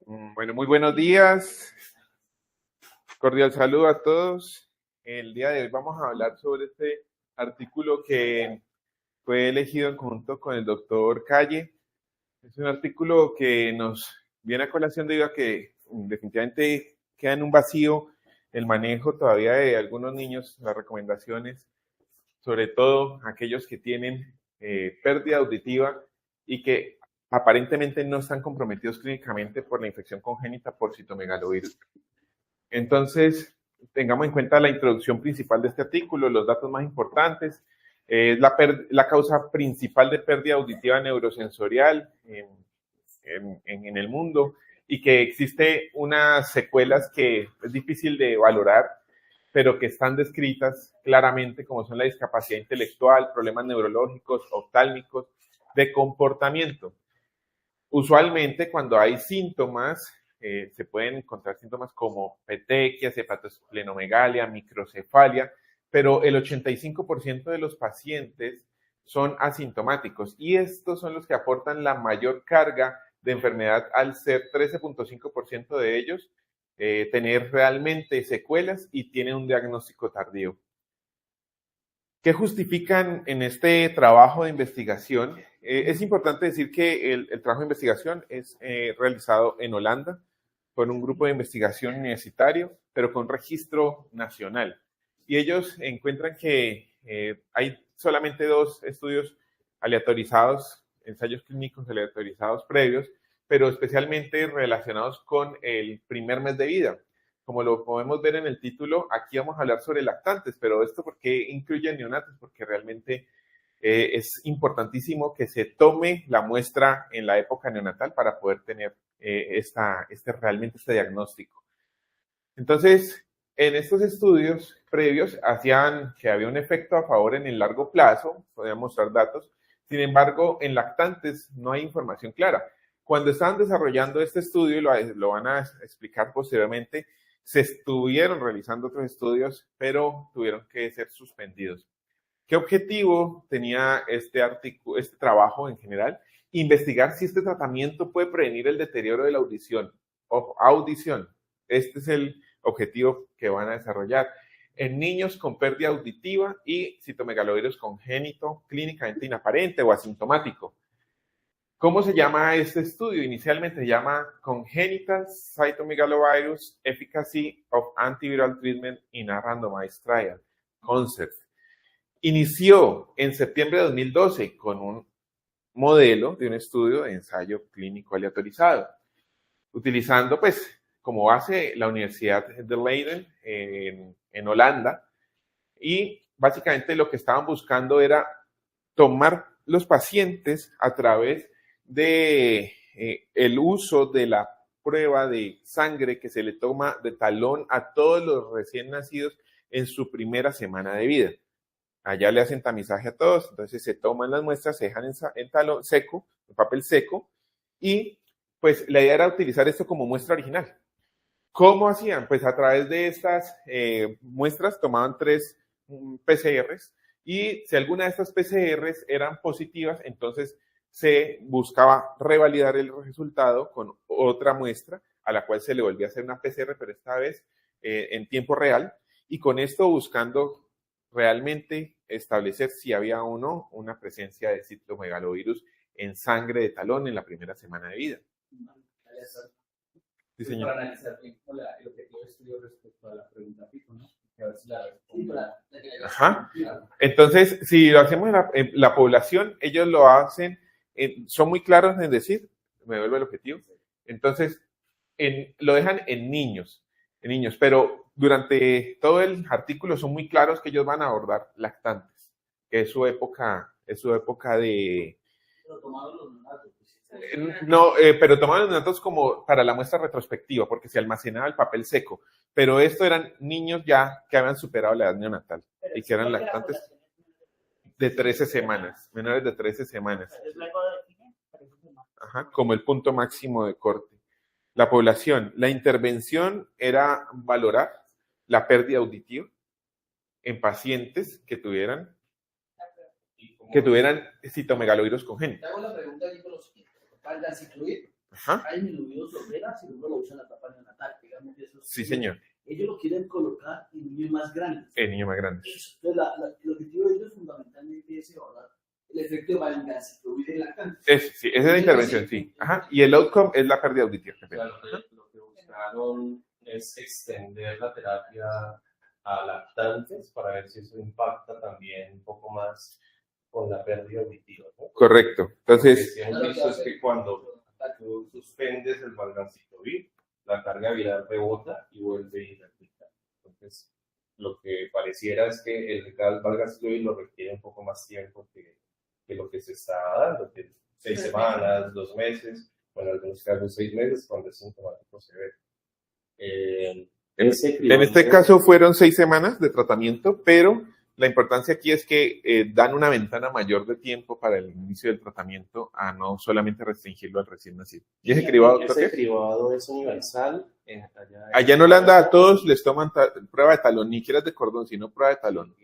Bueno, muy buenos días. Cordial saludo a todos. El día de hoy vamos a hablar sobre este artículo que fue elegido en conjunto con el doctor Calle. Es un artículo que nos viene a colación debido a que definitivamente queda en un vacío el manejo todavía de algunos niños, las recomendaciones, sobre todo aquellos que tienen pérdida auditiva y que aparentemente no están comprometidos clínicamente por la infección congénita por citomegalovirus. Entonces, tengamos en cuenta la introducción principal de este artículo, los datos más importantes. Es la causa principal de pérdida auditiva neurosensorial en el mundo y que existe unas secuelas que es difícil de valorar, pero que están descritas claramente, como son la discapacidad intelectual, problemas neurológicos, oftálmicos, de comportamiento. Usualmente, cuando hay síntomas, se pueden encontrar síntomas como petequias, hepatosplenomegalia, microcefalia, pero el 85% de los pacientes son asintomáticos y estos son los que aportan la mayor carga de enfermedad al ser 13.5% de ellos tener realmente secuelas y tienen un diagnóstico tardío. ¿Qué justifican en este trabajo de investigación? Es importante decir que el trabajo de investigación es realizado en Holanda por un grupo de investigación universitario, pero con registro nacional. Y ellos encuentran que hay solamente 2 estudios aleatorizados, ensayos clínicos aleatorizados previos, pero especialmente relacionados con el primer mes de vida. Como lo podemos ver en el título, aquí vamos a hablar sobre lactantes, pero esto ¿por qué incluye neonatos? Porque realmente es importantísimo que se tome la muestra en la época neonatal para poder tener realmente este diagnóstico. Entonces, en estos estudios previos hacían que había un efecto a favor en el largo plazo, podían mostrar datos, sin embargo, en lactantes no hay información clara. Cuando estaban desarrollando este estudio, y lo van a explicar posteriormente, se estuvieron realizando otros estudios, pero tuvieron que ser suspendidos. ¿Qué objetivo tenía este trabajo en general? Investigar si este tratamiento puede prevenir el deterioro de la audición. Audición. Este es el objetivo que van a desarrollar en niños con pérdida auditiva y citomegalovirus congénito clínicamente inaparente o asintomático. ¿Cómo se llama este estudio? Inicialmente se llama Congenital Cytomegalovirus Efficacy of Antiviral Treatment in a Randomized Trial, CONCERT. Inició en septiembre de 2012 con un modelo de un estudio de ensayo clínico aleatorizado, utilizando pues como base la Universidad de Leiden en Holanda, y básicamente lo que estaban buscando era tomar los pacientes a través de el uso de la prueba de sangre que se le toma de talón a todos los recién nacidos en su primera semana de vida. Allá le hacen tamizaje a todos, entonces se toman las muestras, se dejan en talón seco, en papel seco, y pues la idea era utilizar esto como muestra original. ¿Cómo hacían? Pues a través de estas muestras tomaban 3 PCRs y si alguna de estas PCRs eran positivas, entonces se buscaba revalidar el resultado con otra muestra a la cual se le volvía a hacer una PCR, pero esta vez en tiempo real, y con esto buscando realmente establecer si había o no una presencia de citomegalovirus en sangre de talón en la primera semana de vida. Sí, señor. Para analizar el objetivo de estudio respecto a la pregunta pico, ¿no? A ver si la responde. Ajá. Entonces, si lo hacemos en la población, ellos lo hacen, son muy claros en decir, me vuelvo el objetivo, entonces lo dejan en niños, pero durante todo el artículo son muy claros que ellos van a abordar lactantes, que es su época de... Pero tomaron los datos. No, pero tomaban los datos como para la muestra retrospectiva, porque se almacenaba el papel seco. Pero esto eran niños ya que habían superado la edad neonatal y que eran lactantes de 13 semanas, menores de 13 semanas. Ajá, como el punto máximo de corte. La población, la intervención era valorar la pérdida auditiva en pacientes que tuvieran citomegalovirus congénito. Te hago la pregunta aquí con los siguiente. ¿Faltas incluir? Ajá. ha disminuido sordera si uno lo usa en la etapa neonatal, digamos. Sí, señor. Ellos lo quieren colocar en niños más grandes. En niños más grandes. Entonces, el objetivo de ellos fundamentalmente es evaluar el efecto de valganciclovir en lactancia. Sí, esa es la intervención, sí. Ajá. Y el outcome es la pérdida auditiva. Claro, lo que buscaron es extender la terapia a lactantes para ver si eso impacta también un poco más con la pérdida auditiva, ¿no? Correcto. Entonces, lo que hemos visto es que cuando tú suspendes el valganciclovir, la carga viral rebota y vuelve a ir a aplicar. Entonces, lo que pareciera es que el valganciclovir lo requiere un poco más tiempo que lo que se está dando, que 6 semanas, 2 meses, bueno, en algunos casos 6 meses cuando es sintomático severo. En este caso fueron 6 semanas de tratamiento, pero la importancia aquí es que dan una ventana mayor de tiempo para el inicio del tratamiento a no solamente restringirlo al recién nacido. ¿Y ese cribado, doctor? Ese cribado es universal. Allá en Holanda a todos les toman prueba de talón, ni siquiera de cordón, sino prueba de talón.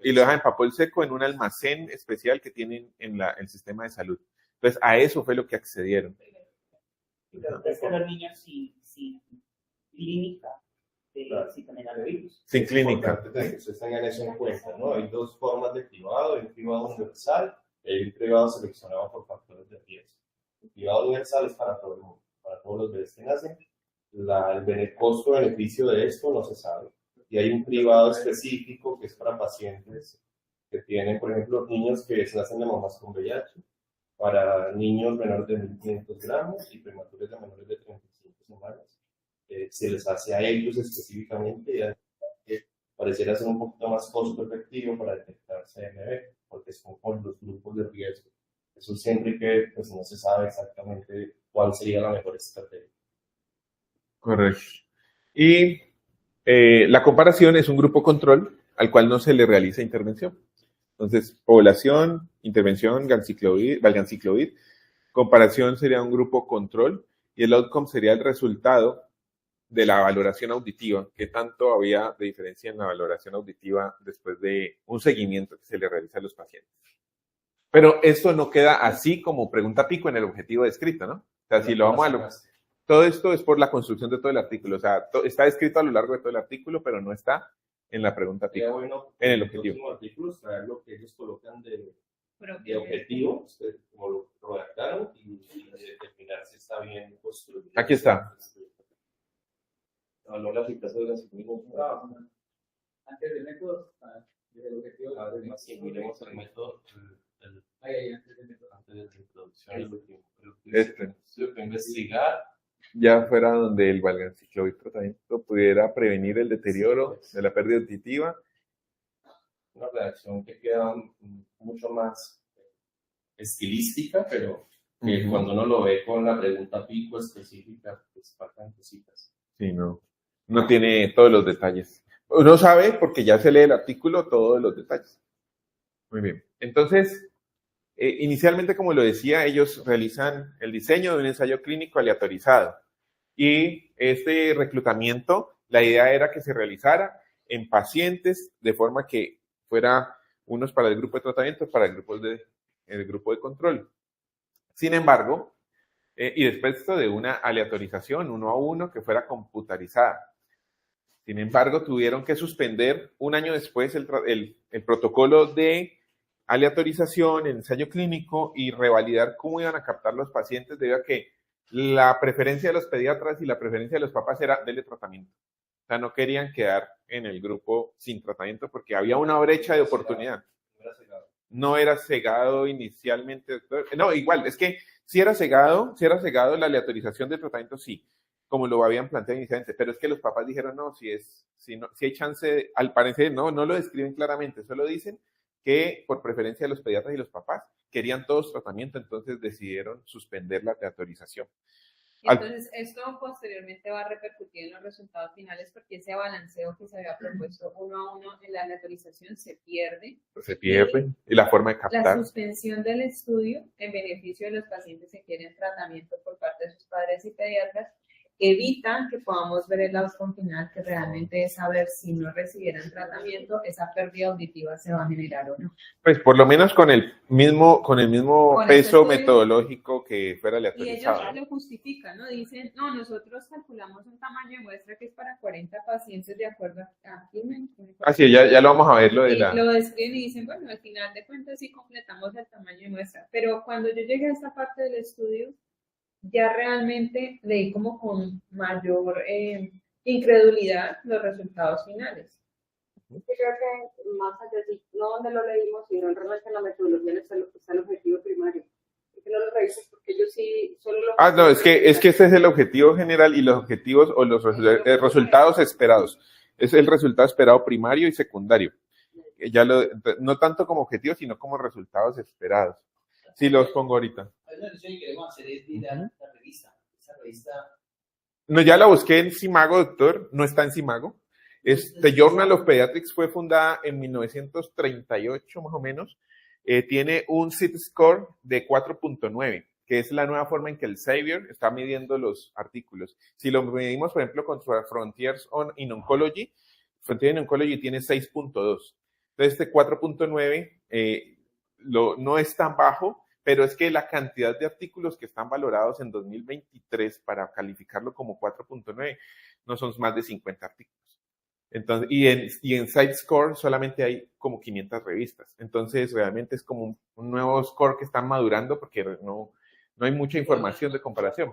Y lo dejan en papel seco en un almacén especial que tienen en el sistema de salud. Entonces, a eso fue lo que accedieron. Es que los niños sin clínica de citomegalovirus. Sin clínica. Que ustedes tengan eso en cuenta, ¿no? Hay 2 formas de cribado, el cribado universal y el cribado seleccionado por factores de riesgo. El cribado universal es para todo el mundo, para todos los bebés que nacen. El costo-beneficio de esto no se sabe. Y hay un cribado específico que es para pacientes que tienen, por ejemplo, niños que nacen de mamás con VIH, para niños menores de 1.500 gramos y prematuros de menores de 35 semanas. Se les hace a ellos específicamente, ya que pareciera ser un poquito más costo efectivo para detectar CMV, porque son con los grupos de riesgo. Eso siempre que pues, no se sabe exactamente cuál sería la mejor estrategia. Correcto. Y la comparación es un grupo control al cual no se le realiza intervención. Entonces, población, intervención, valganciclovir, comparación sería un grupo control y el outcome sería el resultado de la valoración auditiva, qué tanto había de diferencia en la valoración auditiva después de un seguimiento que se le realiza a los pacientes. Pero esto no queda así como pregunta pico en el objetivo descrito, ¿no? O sea, si lo vamos a... Todo esto es por la construcción de todo el artículo, o sea, está escrito a lo largo de todo el artículo, pero no está en la pregunta pico, bueno, en el objetivo. Artículos, traer lo que ellos colocan de objetivo, como lo redactaron, y determinar si está bien construido. Aquí está. No la citación de las Antes del método, del objetivo. Además, si miremos el método, Antes del método. antes de la introducción, Este. Investigar. Ya fuera donde el valganciclovir tratamiento pudiera prevenir el deterioro de la pérdida auditiva. Una redacción que queda mucho más estilística, pero que cuando uno lo ve con la pregunta pico específica, pues faltan cositas. Sí, no tiene todos los detalles. Uno sabe, porque ya se lee el artículo, todos los detalles. Muy bien. Entonces, inicialmente, como lo decía, ellos realizan el diseño de un ensayo clínico aleatorizado. Y este reclutamiento, la idea era que se realizara en pacientes de forma que fuera unos para el grupo de tratamiento, para el grupo de control. Sin embargo, y después de una aleatorización 1 a 1 que fuera computarizada. Sin embargo, tuvieron que suspender un año después el protocolo de aleatorización, el ensayo clínico y revalidar cómo iban a captar los pacientes debido a que la preferencia de los pediatras y la preferencia de los papás era darle tratamiento. O sea, no querían quedar en el grupo sin tratamiento porque había una brecha de oportunidad. No era cegado inicialmente, doctor. No, igual, es que si era cegado la aleatorización de tratamiento, sí, como lo habían planteado inicialmente, pero es que los papás dijeron, no, si hay chance, al parecer, no lo describen claramente, solo dicen que por preferencia de los pediatras y los papás querían todos tratamiento, entonces decidieron suspender la aleatorización. Entonces, esto posteriormente va a repercutir en los resultados finales porque ese balanceo que se había propuesto 1 a 1 en la aleatorización se pierde. Y la forma de captar. La suspensión del estudio en beneficio de los pacientes que quieren tratamiento por parte de sus padres y pediatras evitan que podamos ver el outcome final, que realmente es saber si no recibieran tratamiento, esa pérdida auditiva se va a generar o no. Pues por lo menos con el mismo Con peso ese estudio. metodológico que fuera Y ellos aleatorizado. lo justifican, ¿no? Dicen, no, nosotros calculamos un tamaño de muestra que es para 40 pacientes de acuerdo a Así, ya lo vamos a ver, lo de y la... lo describen y dicen, bueno, al final de cuentas sí completamos el tamaño de muestra. Pero cuando yo llegué a esta parte del estudio, ya realmente leí como con mayor incredulidad los resultados finales. Yo creo que más allá de no donde lo leímos, sino realmente en la metodología está el objetivo primario. Y que no lo revises porque ellos sí solo lo... Ah, no, es que ese es el objetivo general y los objetivos o los resultados esperados. Es el resultado esperado primario y secundario. No tanto como objetivo, sino como resultados esperados. Sí, los pongo ahorita. Hay una lección que queremos hacer es mirar la revista. Esa revista... No, ya la busqué en Simago, doctor. No está en Simago. The Journal of Pediatrics fue fundada en 1938, más o menos. Tiene un CIT score de 4.9, que es la nueva forma en que el Xavier está midiendo los artículos. Si lo medimos, por ejemplo, con Frontiers in Oncology, Frontier in Oncology tiene 6.2. Entonces, este 4.9 no es tan bajo, pero es que la cantidad de artículos que están valorados en 2023 para calificarlo como 4.9 no son más de 50 artículos. Entonces, y en SiteScore solamente hay como 500 revistas. Entonces, realmente es como un nuevo score que están madurando porque no hay mucha información de comparación.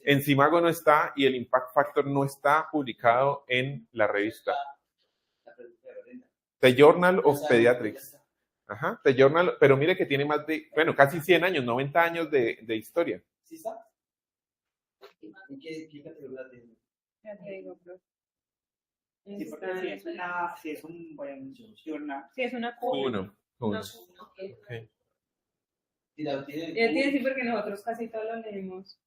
En Simago no está y el Impact Factor no está publicado en la revista. The Journal of Pediatrics. Ajá, The Journal, pero mire que tiene más de, bueno, casi 100 años, 90 años de historia. ¿Sí está? ¿En qué categoría tiene? Ya te digo, profe. Sí, porque si es un buen journal. Sí, es una Uno. Okay. ¿Y la tiene? Ya tiene sí, porque nosotros casi todos lo leemos.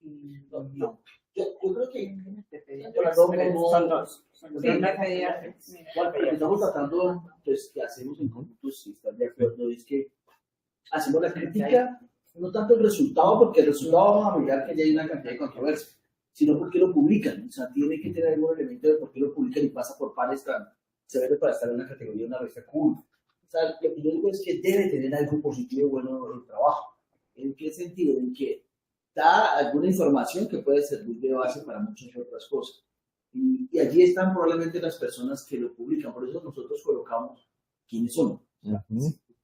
No. Yo creo que... Son dos. Sí, de pediatras. Mira. Bueno, lo que estamos tratando, pues, que hacemos en conjunto, si están de acuerdo, es que hacemos la crítica, no tanto el resultado, porque el resultado vamos a mirar que ya hay una cantidad de controversia, sino porque lo publican. O sea, tiene que tener algún elemento de por qué lo publican y pasa por pares tan severos para estar en una categoría de una revista cool. O sea, lo que yo digo es que debe tener algo positivo bueno el trabajo. ¿En qué sentido? En que da alguna información que puede servir de base para muchas otras cosas. Y allí están probablemente las personas que lo publican. Por eso nosotros colocamos quiénes son.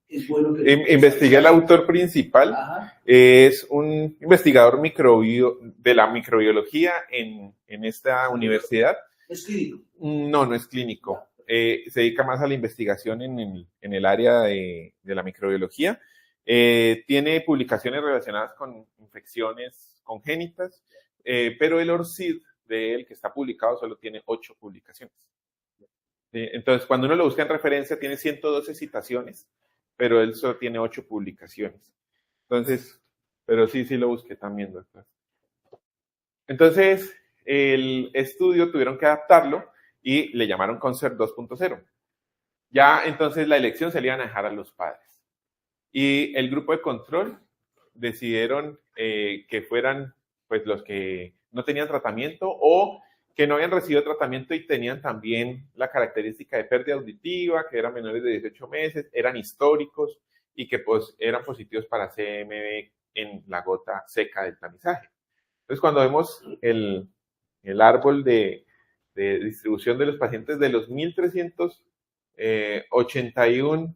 Es bueno que Investigué al autor principal. Ajá. Es un investigador de la microbiología en esta universidad. ¿Es clínico? No es clínico. Se dedica más a la investigación en el área de la microbiología. Tiene publicaciones relacionadas con infecciones congénitas, pero el ORCID de él, que está publicado, solo tiene 8 publicaciones. Entonces, cuando uno lo busca en referencia, tiene 112 citaciones, pero él solo tiene 8 publicaciones. Entonces, pero sí lo busqué también, doctor. Entonces, el estudio tuvieron que adaptarlo y le llamaron CONCERT 2.0. Ya entonces la elección se le iban a dejar a los padres. Y el grupo de control decidieron que fueran pues los que no tenían tratamiento o que no habían recibido tratamiento y tenían también la característica de pérdida auditiva, que eran menores de 18 meses, eran históricos y que pues eran positivos para CMV en la gota seca del tamizaje. Entonces, cuando vemos el árbol de distribución de los pacientes, de los 1.381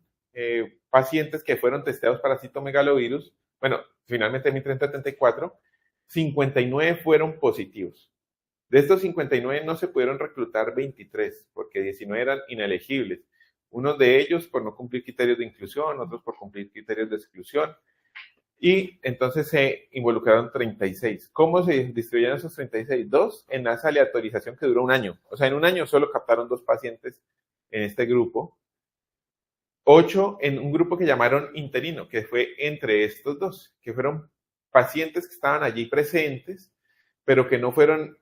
pacientes que fueron testeados para citomegalovirus, bueno, finalmente 1.374, 59 fueron positivos. De estos 59 no se pudieron reclutar 23, porque 19 eran inelegibles. Unos de ellos por no cumplir criterios de inclusión, otros por cumplir criterios de exclusión. Y entonces se involucraron 36. ¿Cómo se distribuyeron esos 36? 2 en esa aleatorización que duró un año. O sea, en un año solo captaron 2 pacientes en este grupo. 8 en un grupo que llamaron interino, que fue entre estos 2, que fueron pacientes que estaban allí presentes, pero que no fueron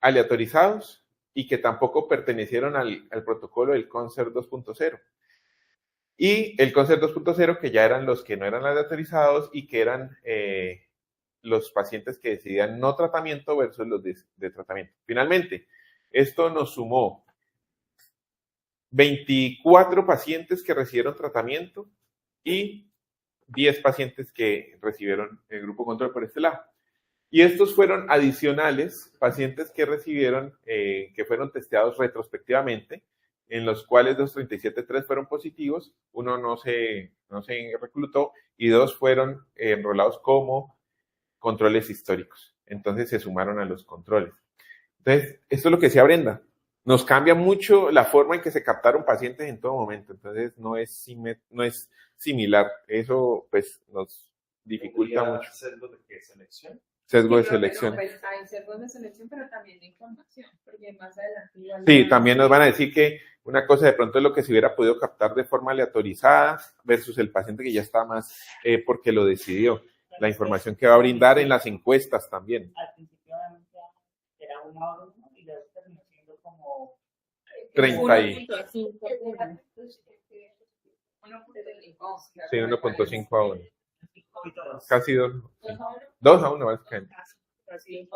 aleatorizados y que tampoco pertenecieron al protocolo del CONCERT 2.0. Y el CONCERT 2.0, que ya eran los que no eran aleatorizados y que eran los pacientes que decidían no tratamiento versus los de tratamiento. Finalmente, esto nos sumó 24 pacientes que recibieron tratamiento y 10 pacientes que recibieron el grupo control por este lado. Y estos fueron adicionales, pacientes que recibieron, que fueron testeados retrospectivamente, en los cuales los 37, 3 fueron positivos, uno no se reclutó y 2 fueron enrolados como controles históricos. Entonces se sumaron a los controles. Entonces, esto es lo que decía Brenda. Nos cambia mucho la forma en que se captaron pacientes en todo momento. Entonces, no es similar. Eso, pues, nos dificulta mucho. ¿Sesgos de qué? ¿Selección? Sesgo de Yo creo que selección. no, pues, hay sesgos de selección, pero también de información, porque más adelante igual Sí, van a también nos decir- van a decir que una cosa de pronto es lo que se hubiera podido captar de forma aleatorizada versus el paciente que ya está más porque lo decidió. La información que va a brindar en las encuestas también. Al principio obviamente era una hora, ¿no? Y luego terminó siendo como 30 y... 1.5. Sí, 1.5 a 1. 5 y todos. Casi 2. 2 a 1, básicamente. Así,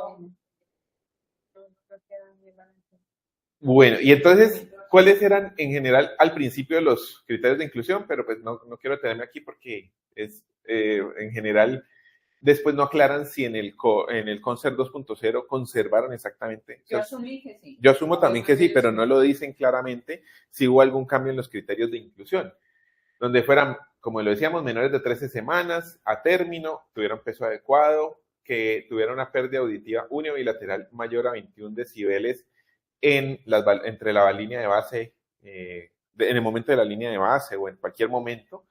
Bueno, y entonces, ¿cuáles eran en general al principio los criterios de inclusión? Pero pues no quiero detenerme aquí porque es en general, después no aclaran si en el CONCERT 2.0 conservaron exactamente. Yo asumí que sí. Yo asumo también que sí, pero no lo dicen claramente si hubo algún cambio en los criterios de inclusión, donde fueran, como lo decíamos, menores de 13 semanas a término, tuvieron peso adecuado, que tuvieron una pérdida auditiva unibilateral mayor a 21 decibeles entre la línea de base, en el momento de la línea de base o en cualquier momento,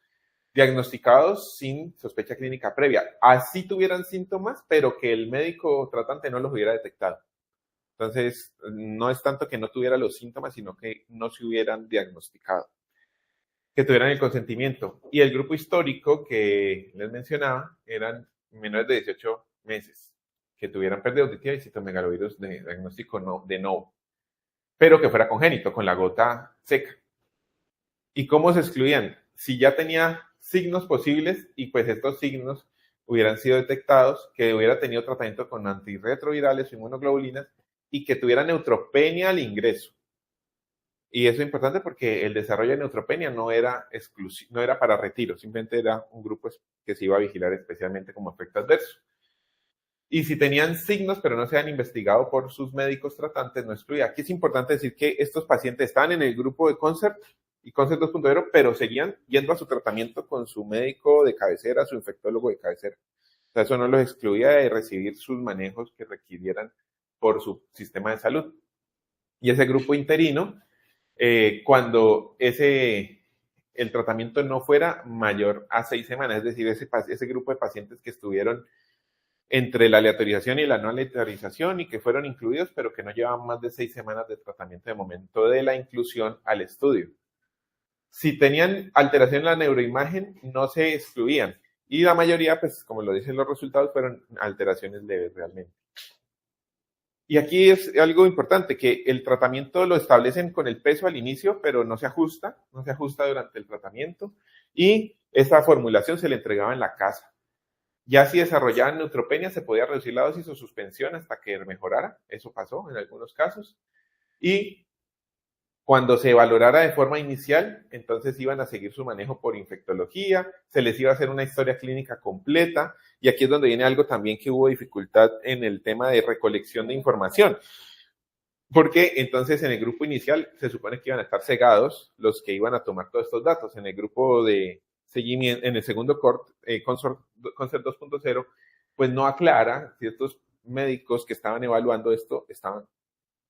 diagnosticados sin sospecha clínica previa. Así tuvieran síntomas, pero que el médico tratante no los hubiera detectado. Entonces, no es tanto que no tuviera los síntomas, sino que no se hubieran diagnosticado. Que tuvieran el consentimiento. Y el grupo histórico que les mencionaba eran menores de 18 meses, que tuvieran pérdida auditiva y citomegalovirus de diagnóstico de no, pero que fuera congénito, con la gota seca. ¿Y cómo se excluían? Si ya tenía signos posibles y pues estos signos hubieran sido detectados, que hubiera tenido tratamiento con antirretrovirales o inmunoglobulinas y que tuviera neutropenia al ingreso. Y eso es importante porque el desarrollo de neutropenia no era para retiro, simplemente era un grupo que se iba a vigilar especialmente como efecto adverso. Y si tenían signos pero no se han investigado por sus médicos tratantes, no excluía. Aquí es importante decir que estos pacientes estaban en el grupo de CONCERT y CONCERT 2.0, pero seguían yendo a su tratamiento con su médico de cabecera, su infectólogo de cabecera. O sea, eso no los excluía de recibir sus manejos que requirieran por su sistema de salud. Y ese grupo interino, cuando el tratamiento no fuera mayor a 6 semanas, es decir, ese grupo de pacientes que estuvieron entre la aleatorización y la no aleatorización y que fueron incluidos, pero que no llevaban más de 6 semanas de tratamiento de momento de la inclusión al estudio. Si tenían alteración en la neuroimagen, no se excluían. Y la mayoría, pues, como lo dicen los resultados, fueron alteraciones leves realmente. Y aquí es algo importante, que el tratamiento lo establecen con el peso al inicio, pero no se ajusta durante el tratamiento. Y esa formulación se le entregaba en la casa. Ya si desarrollaban neutropenia, se podía reducir la dosis o suspensión hasta que mejorara. Eso pasó en algunos casos. Y cuando se valorara de forma inicial, entonces iban a seguir su manejo por infectología, se les iba a hacer una historia clínica completa, y aquí es donde viene algo también que hubo dificultad en el tema de recolección de información, porque entonces en el grupo inicial se supone que iban a estar cegados los que iban a tomar todos estos datos. En el grupo de seguimiento, en el segundo CONCERT 2.0, pues no aclara si estos médicos que estaban evaluando esto estaban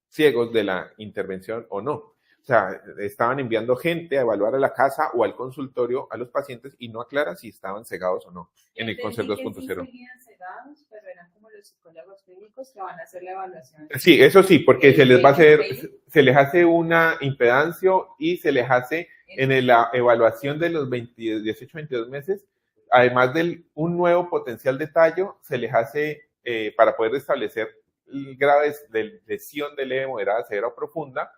ciegos de la intervención o no. O sea, estaban enviando gente a evaluar a la casa o al consultorio a los pacientes y no aclara si estaban cegados o no en el CONCERT 2.0. Sí seguían cegados, pero eran como los psicólogos clínicos que van a hacer la evaluación. Sí, eso sí, porque se les hace una impedancio y se les hace en la evaluación de los 18-22 meses, además de un nuevo potencial de tallo, se les hace para poder establecer graves de lesión de leve, moderada, severa o profunda,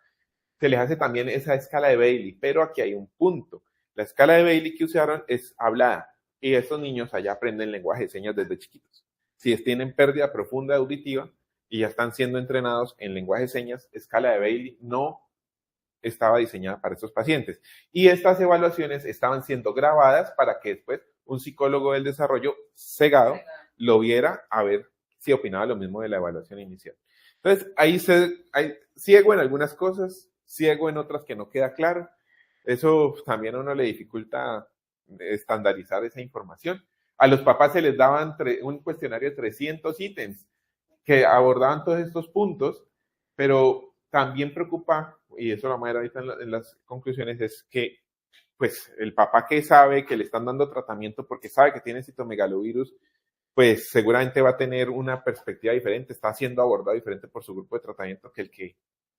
se les hace también esa escala de Bailey, pero aquí hay un punto. La escala de Bailey que usaron es hablada y estos niños allá aprenden lenguaje de señas desde chiquitos. si tienen pérdida profunda auditiva y ya están siendo entrenados en lenguaje de señas, escala de Bailey no estaba diseñada para estos pacientes. Y estas evaluaciones estaban siendo grabadas para que después un psicólogo del desarrollo cegado lo viera a ver si opinaba lo mismo de la evaluación inicial. Entonces, hay ciego en algunas cosas, ciego en otras que no queda claro. Eso también a uno le dificulta estandarizar esa información. A los papás se les daban un cuestionario de 300 ítems que abordaban todos estos puntos, pero también preocupa, y eso lo vamos a ver ahorita en las conclusiones, es que pues el papá que sabe que le están dando tratamiento porque sabe que tiene citomegalovirus, pues seguramente va a tener una perspectiva diferente, está siendo abordado diferente por su grupo de tratamiento que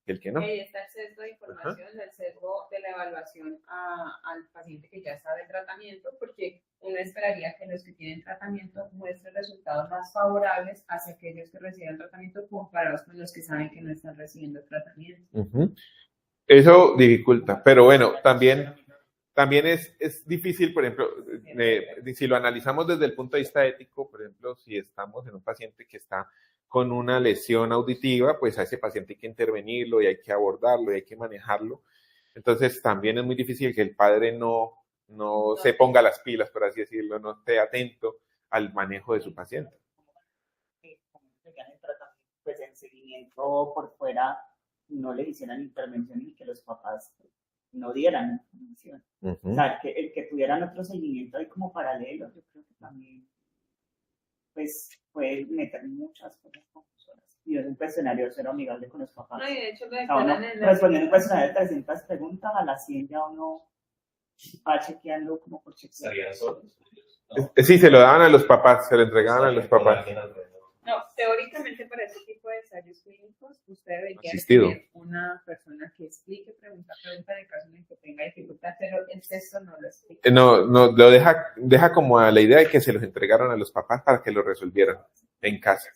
el que no. Ahí está el sesgo de información, el sesgo de la evaluación al paciente que ya sabe el tratamiento, porque uno esperaría que los que tienen tratamiento muestren resultados más favorables hacia aquellos que reciben tratamiento comparados con los que saben que no están recibiendo tratamiento. Eso dificulta, pero bueno, también es difícil, por ejemplo, si lo analizamos desde el punto de vista ético, por ejemplo, si estamos en un paciente que está con una lesión auditiva, pues a ese paciente hay que intervenirlo y hay que abordarlo y hay que manejarlo. Entonces también es muy difícil que el padre no se ponga las pilas, por así decirlo, no esté atento al manejo de su paciente. Pues el seguimiento por fuera no le hicieran intervención y que los papás no dieran información. O sea, que el que tuvieran otro seguimiento ahí como paralelo, yo creo que también pues puede meter muchas cosas confusoras. Y es un cuestionario cero amigable con los papás. No, y de hecho lo declaran en la... Respondiendo un cuestionario de 300 preguntas, a las 100 ya uno va chequeando como por chequear. Estarían solos. Sí, se lo daban a los papás, se lo entregaban a los papás. No, teóricamente para ese tipo de ensayos clínicos, usted debería Asistido. tener una persona que explique, pregunta en el caso en el que tenga dificultad, pero el texto no lo explica. No, lo deja como a la idea de que se los entregaron a los papás para que lo resolvieran en casa.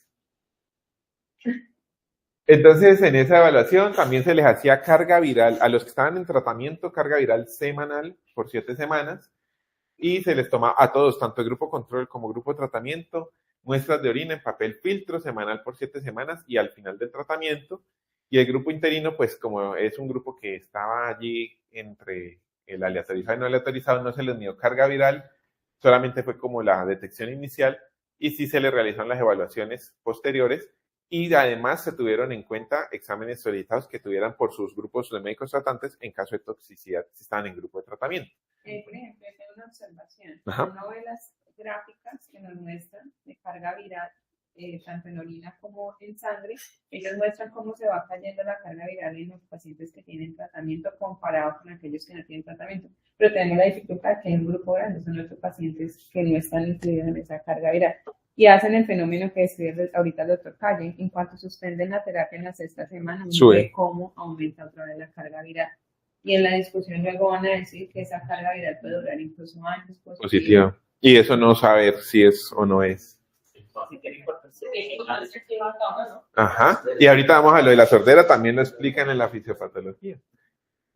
Entonces, en esa evaluación también se les hacía carga viral, a los que estaban en tratamiento, carga viral semanal por 7 semanas, y se les toma a todos, tanto el grupo control como grupo de tratamiento, muestras de orina en papel filtro semanal por 7 semanas y al final del tratamiento. Y el grupo interino, pues como es un grupo que estaba allí entre el aleatorizado y no aleatorizado, no se les midió carga viral, solamente fue como la detección inicial y sí se les realizaron las evaluaciones posteriores y además se tuvieron en cuenta exámenes solicitados que tuvieran por sus grupos de médicos tratantes en caso de toxicidad si estaban en grupo de tratamiento. Por ejemplo, yo tengo una observación. Ajá. Uno ve las gráficas que nos muestran de carga viral, tanto en orina como en sangre. Ellos muestran cómo se va cayendo la carga viral en los pacientes que tienen tratamiento comparado con aquellos que no tienen tratamiento. Pero tenemos la dificultad que hay un grupo grande, son otros pacientes que no están incluidos en esa carga viral. Y hacen el fenómeno que describe ahorita el doctor Calle. En cuanto suspenden la terapia en la 6ª semana, uno ve cómo aumenta otra vez la carga viral. Y en la discusión luego van a decir que esa carga viral puede durar incluso años positiva. Y eso no saber si es o no es. Ajá. Y ahorita vamos a lo de la sordera, también lo explican en la fisiopatología.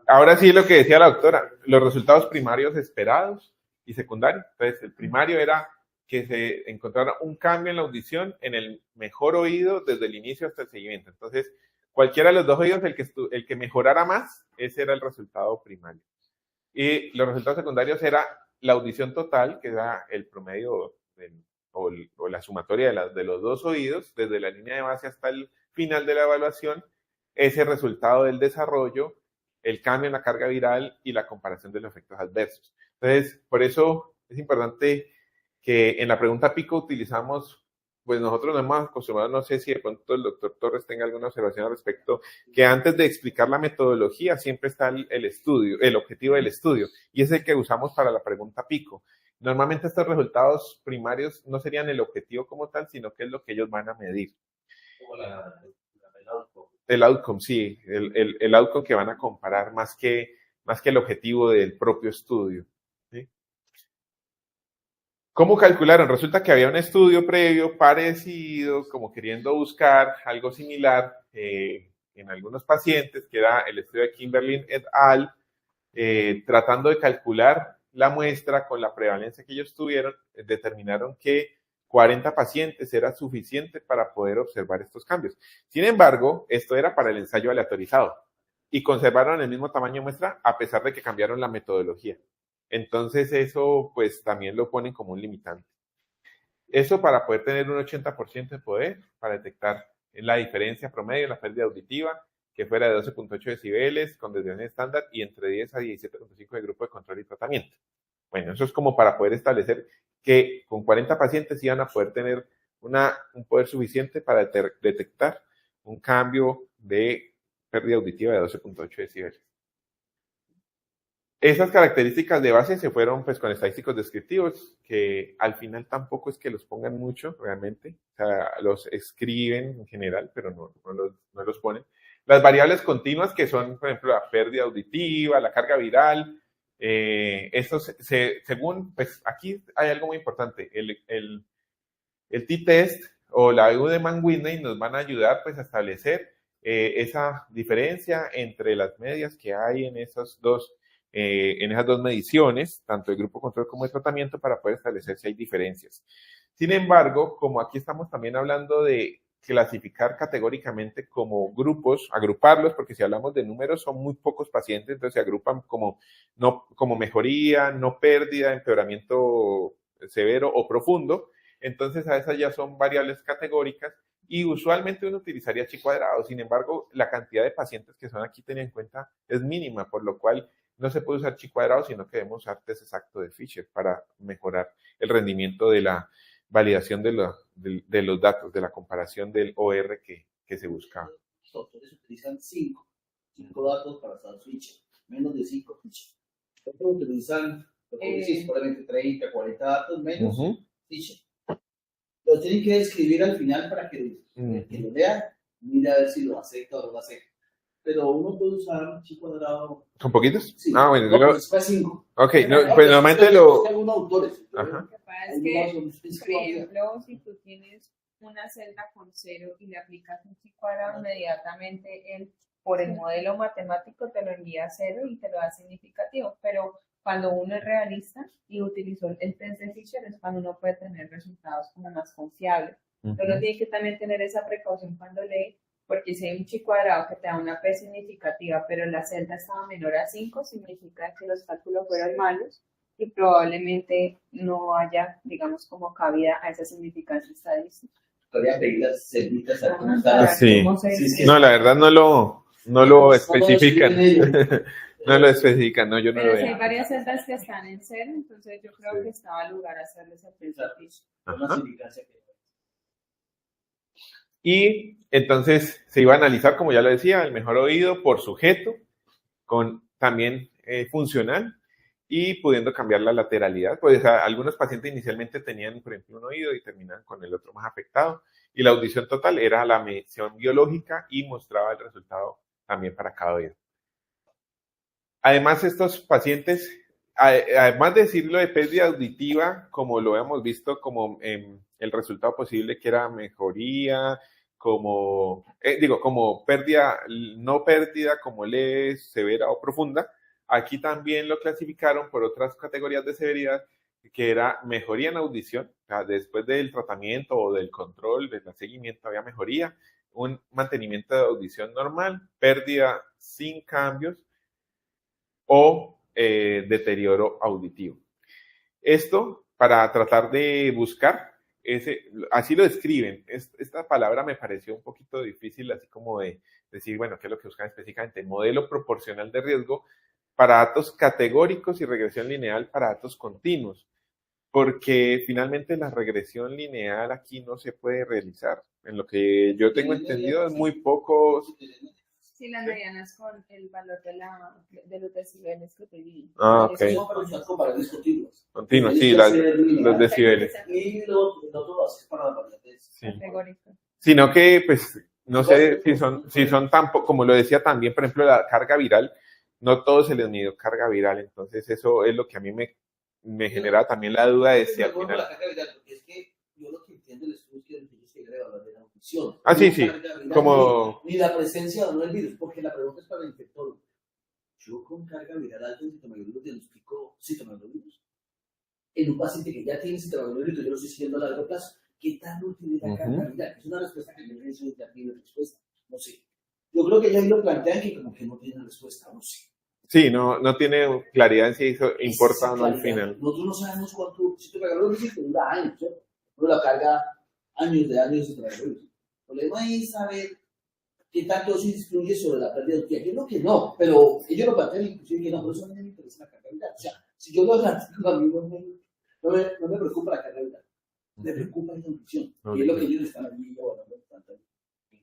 Ahora sí lo que decía la doctora, los resultados primarios esperados y secundarios. Entonces, el primario era que se encontrara un cambio en la audición en el mejor oído desde el inicio hasta el seguimiento. Entonces, cualquiera de los dos oídos, el que mejorara más, ese era el resultado primario. Y los resultados secundarios era la audición total, que era el promedio o la sumatoria de los dos oídos, desde la línea de base hasta el final de la evaluación, ese resultado del desarrollo, el cambio en la carga viral y la comparación de los efectos adversos. Entonces, por eso es importante que en la pregunta pico utilizamos, pues nosotros nos hemos acostumbrado, no sé si de pronto el doctor Torres tenga alguna observación al respecto, que antes de explicar la metodología siempre está el estudio, el objetivo del estudio, y es el que usamos para la pregunta pico. Normalmente estos resultados primarios no serían el objetivo como tal, sino que es lo que ellos van a medir. Como el outcome. El outcome, sí, el outcome que van a comparar más que el objetivo del propio estudio. ¿Sí? ¿Cómo calcularon? Resulta que había un estudio previo parecido, como queriendo buscar algo similar en algunos pacientes, que era el estudio de Kimberlin et al., tratando de calcular la muestra con la prevalencia que ellos tuvieron, determinaron que 40 pacientes era suficiente para poder observar estos cambios. Sin embargo, esto era para el ensayo aleatorizado y conservaron el mismo tamaño de muestra a pesar de que cambiaron la metodología. Entonces eso pues también lo ponen como un limitante. Eso para poder tener un 80% de poder para detectar la diferencia promedio, la pérdida auditiva, que fuera de 12.8 decibeles con desviación estándar y entre 10 a 17.5 de grupo de control y tratamiento. Bueno, eso es como para poder establecer que con 40 pacientes iban a poder tener un poder suficiente para detectar un cambio de pérdida auditiva de 12.8 decibeles. Esas características de base se fueron pues con estadísticos descriptivos, que al final tampoco es que los pongan mucho realmente, o sea, los escriben en general, pero no los ponen. Las variables continuas, que son, por ejemplo, la pérdida auditiva, la carga viral, estos según, pues aquí hay algo muy importante, el t-test o la Udemy-Whitney nos van a ayudar pues a establecer esa diferencia entre las medias que hay en esas dos mediciones, tanto de grupo control como de tratamiento, para poder establecer si hay diferencias. Sin embargo, como aquí estamos también hablando de clasificar categóricamente como grupos, agruparlos, porque si hablamos de números son muy pocos pacientes, entonces se agrupan como mejoría, no pérdida, empeoramiento severo o profundo. Entonces a esas ya son variables categóricas y usualmente uno utilizaría chi cuadrado. Sin embargo, la cantidad de pacientes que son aquí tenida en cuenta es mínima, por lo cual no se puede usar chi cuadrado, sino que debemos usar test exacto de Fisher para mejorar el rendimiento de la validación de los datos, de la comparación del OR que se buscaba. Los autores utilizan 5 datos para estar Fisher, menos de 5 Fisher. Otros utilizan, probablemente 30, 40 datos menos Fisher. Lo tienen que describir al final para que lo lea, mire a ver si lo acepta o no lo acepta. Pero uno puede usar chi cuadrado. ¿Con poquitos? Sí. Ah, bueno. No, pues fue 5. Ok, no, pues normalmente lo... Algunos autores. Ajá. Lo que pasa es que, por ejemplo, si tú tienes una celda con 0 y le aplicas un chi cuadrado, inmediatamente él, por el modelo matemático, te lo envía a 0 y te lo da significativo. Pero cuando uno es realista y utilizó el test de Fisher, es cuando uno puede tener resultados como más confiables. Uno tiene que también tener esa precaución cuando lee, porque si hay un chi cuadrado que te da una P significativa, pero la celda estaba menor a 5, significa que los cálculos fueron malos y probablemente no haya, digamos, como cabida a esa significancia estadística. Podría pedir las celditas a cómo Sí. No, la verdad no lo especifican. No lo especifican, no, yo no pero lo si hay veo. varias celdas que están en 0, entonces yo creo que estaba lugar a hacerles el test de Fisher. Y entonces se iba a analizar, como ya lo decía, el mejor oído por sujeto, con también funcional y pudiendo cambiar la lateralidad. Pues algunos pacientes inicialmente tenían, por ejemplo, un oído y terminaban con el otro más afectado. Y la audición total era la medición biológica y mostraba el resultado también para cada oído. Además, estos pacientes, además de decirlo de pérdida auditiva, como lo hemos visto como el resultado posible que era mejoría, como pérdida, no pérdida, como leve, severa o profunda, aquí también lo clasificaron por otras categorías de severidad, que era mejoría en audición, o sea, después del tratamiento o del control, del seguimiento había mejoría, un mantenimiento de audición normal, pérdida sin cambios, o deterioro auditivo. Esto para tratar de buscar, así lo describen. Esta palabra me pareció un poquito difícil, así como de decir, bueno, ¿qué es lo que buscan específicamente? Modelo proporcional de riesgo para datos categóricos y regresión lineal para datos continuos, porque finalmente la regresión lineal aquí no se puede realizar. En lo que yo tengo entendido es muy poco. Sí, las medianas con el valor de los decibeles que te di. Ah, ok. Continuos, sí, los decibeles. Y lo otro lo haces para las variantes categóricas. Sino que, pues, no sé si son tampoco, como lo decía también, por ejemplo, la carga viral, no todos se les midió carga viral, entonces eso es lo que a mí me genera también la duda de si al final... Es que yo lo que entiendo del estudio es que ellos quieren evaluar la audición. Ah, sí, sí, como... Ni la presencia o no del virus, porque la pregunta es para el infectólogo. Yo con carga viral alta en citomegalovirus diagnostico citomegalovirus. En un paciente que ya tiene citomegalovirus, yo lo estoy siguiendo a largo plazo. ¿qué tan útil es la carga viral? Es una respuesta que yo le he hecho de aquí de respuesta, no sé. Yo creo que ellos lo plantean que como que no tienen respuesta, no sé. Sí, no tiene claridad en si eso importa o no al final. Nosotros no sabemos cuánto, si te regaló un que dura años, ¿no? Uno la carga años de trabajo. El problema es saber qué tanto eso influye sobre la pérdida de autonomía. Yo creo que no, pero ellos lo plantean inclusive que no, por eso a mí me interesa la carga viral. O sea, si yo lo planteo, a mí no me preocupa la carga viral, me preocupa la nutrición, y es lo que ellos están allí ahora.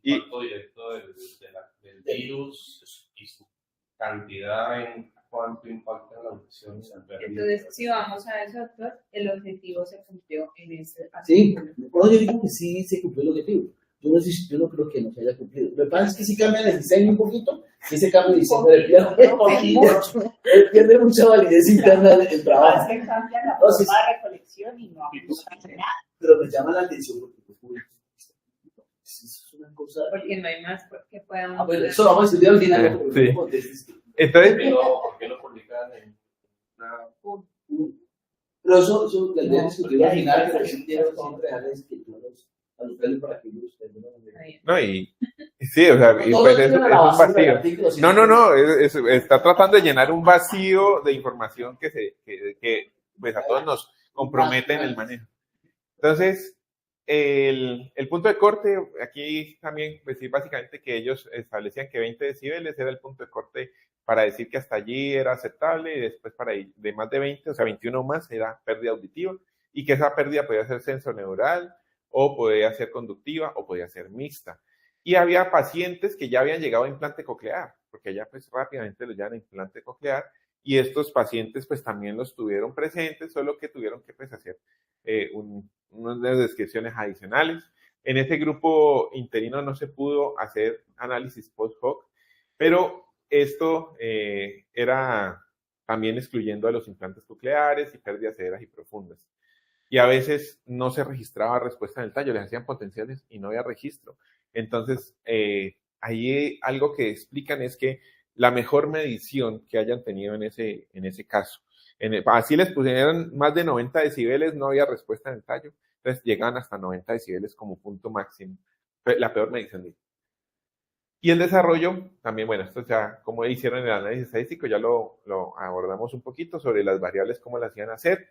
Impacto directo del virus y su cantidad en cuánto impacta en la nutrición. Entonces, si vamos a eso, doctor, el objetivo se cumplió en ese Sí, artículo. por eso yo digo que sí se cumplió el objetivo. Yo no creo que no se haya cumplido. Lo que pasa es que si cambia el diseño un poquito, ese cambio de diseño pierde mucha validez interna del trabajo. que cambia la forma de recolección y no cambia nada. Pero me llama la atención porque es una cosa. Porque no hay más que podamos. Bueno, eso lo vamos a estudiar al final. Sí. Entonces, ¿Por qué lo publican en una... Pero eso la idea es discutir al final, pero sí quiero son reales que yo los alucelen para que ellos no, y sí, o sea, y pues es un vacío. No, está tratando de llenar un vacío de información que pues a todos nos compromete en el manejo. Entonces, el punto de corte, aquí también, pues sí, básicamente que ellos establecían que 20 decibeles era el punto de corte para decir que hasta allí era aceptable y después para ir de más de 20, o sea, 21 más era pérdida auditiva y que esa pérdida podía ser sensorineural o podía ser conductiva o podía ser mixta. Y había pacientes que ya habían llegado a implante coclear, porque ya pues rápidamente lo llaman implante coclear, y estos pacientes pues también los tuvieron presentes, solo que tuvieron que pues hacer unas descripciones adicionales. En ese grupo interino no se pudo hacer análisis post-hoc, pero esto era también excluyendo a los implantes cocleares y pérdidas severas y profundas. Y a veces no se registraba respuesta en el tallo, les hacían potenciales y no había registro. Entonces, ahí algo que explican es que la mejor medición que hayan tenido en ese caso, así les pusieron más de 90 decibeles, no había respuesta en el tallo, entonces llegaban hasta 90 decibeles como punto máximo, la peor medición. Y el desarrollo, también, bueno, esto ya, como hicieron el análisis estadístico, ya lo abordamos un poquito sobre las variables, cómo las hacían hacer,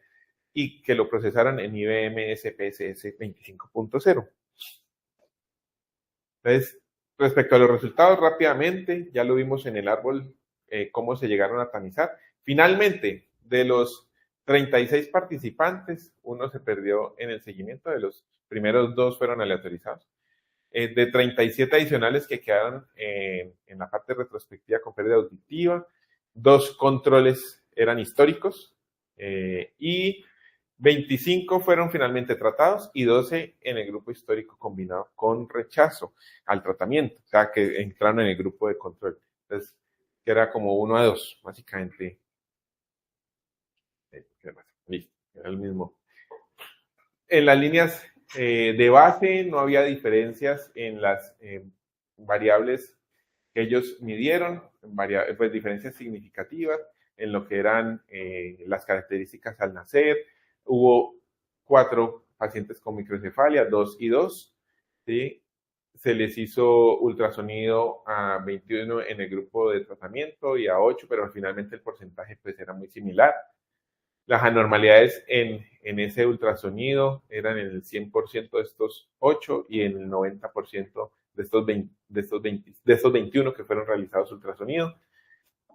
y que lo procesaran en IBM SPSS 25.0. Entonces, respecto a los resultados, rápidamente, ya lo vimos en el árbol, cómo se llegaron a tamizar. Finalmente, de los 36 participantes, uno se perdió en el seguimiento, de los primeros 2 fueron aleatorizados. De 37 adicionales que quedaron en la parte retrospectiva con pérdida auditiva, 2 controles eran históricos y 25 fueron finalmente tratados y 12 en el grupo histórico combinado con rechazo al tratamiento, o sea, que entraron en el grupo de control. Entonces, que era como 1 a 2, básicamente. Listo, era el mismo. En las líneas de base no había diferencias en las variables que ellos midieron, pues diferencias significativas en lo que eran las características al nacer. Hubo 4 pacientes con microcefalia, 2 y 2, ¿sí? Se les hizo ultrasonido a 21 en el grupo de tratamiento y a 8, pero finalmente el porcentaje pues era muy similar. Las anormalidades en ese ultrasonido eran en el 100% de estos 8 y en el 90% de estos 21 que fueron realizados ultrasonido.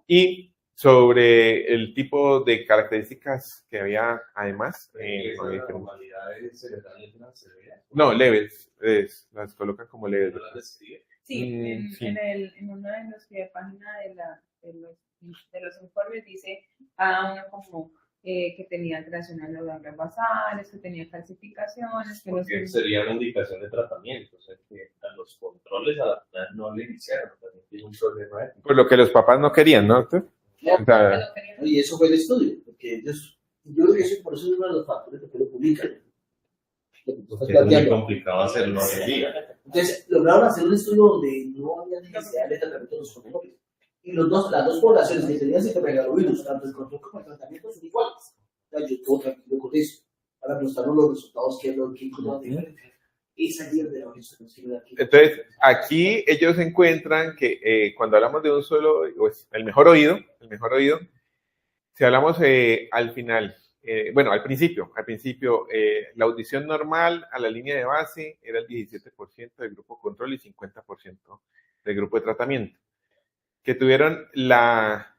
Y sobre el tipo de características que había además. No, leves, las colocan como leves. Sí, en uno de los pies de página de los informes dice uno como que tenía alteraciones neuronales basales, que tenía calcificaciones. Que sería una indicación de tratamiento, o sea, que a los controles a la final no le iniciaron, también tiene un problema ético. Por lo que los papás no querían, ¿no? Y eso fue el estudio, porque ellos, yo creo que eso, por eso es uno de los factores que lo publican. Es muy complicado hacerlo hoy en día. Entonces, lograron hacer un estudio donde no había necesidad de tratamiento de los controles. Y las dos poblaciones que tenían citomegalovirus, tanto el control como el tratamiento, son iguales. O sea, yo estoy tranquilo con eso. para mostrarnos los resultados, qué es lo que esa guía de la organización de aquí. Entonces, aquí ellos encuentran que cuando hablamos de un solo, pues, el mejor oído, si hablamos al final, bueno, al principio, la audición normal a la línea de base era el 17% del grupo control y 50% del grupo de tratamiento, que tuvieron la